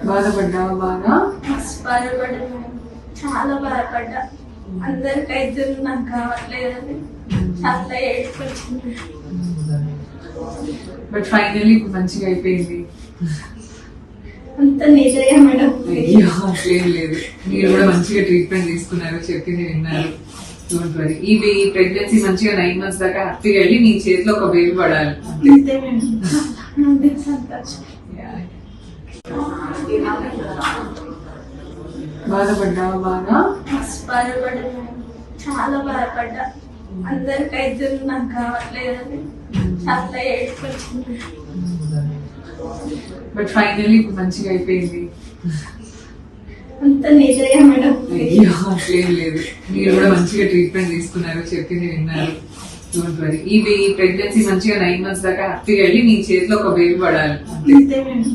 బాధపడ్డావా బాగా? మస్తు బాధపడ్డా మేడం, చాలా బాధపడ్డా. అందరికి అయితే నాకు కావట్లేదని చాలా ఏడుపు వచ్చింది. బట్ ఫైనల్లీ ఇప్పుడు మంచిగా అయిపోయింది. అంత నిజమే మేడం. అయ్యో అట్లేం లేదు, మీరు కూడా మంచిగా ట్రీట్మెంట్ తీసుకున్నారు, చెప్పింది విన్నారు. Don't worry. ఈ ప్రెగ్నెన్సీ మంచిగా 9 months దాకా హ్యాపీగా వెళ్ళి నీ చేతిలో ఒక బేబీ పడాలి. అంతే మేడం, అంతే సంతోషం. బాధపడ్డావా బాగా? మస్తు బాధపడ్డా మేడం, చాలా బాధపడ్డా. అందరికి అయితే నాకు కావట్లేదని చాలా ఏడుపు వచ్చింది. బట్ ఫైనల్లీ ఇప్పుడు మంచిగా అయిపోయింది. అంత నిజమే మేడం. అయ్యో అట్లేం లేదు, మీరు కూడా మంచిగా ట్రీట్మెంట్ తీసుకున్నారు, చెప్పింది విన్నారు. Don't worry. ఈ ప్రెగ్నెన్సీ మంచిగా 9 months దాకా హ్యాపీగా వెళ్ళి నీ చేతిలో ఒక బేబీ పడాలి. అంతే మేడం.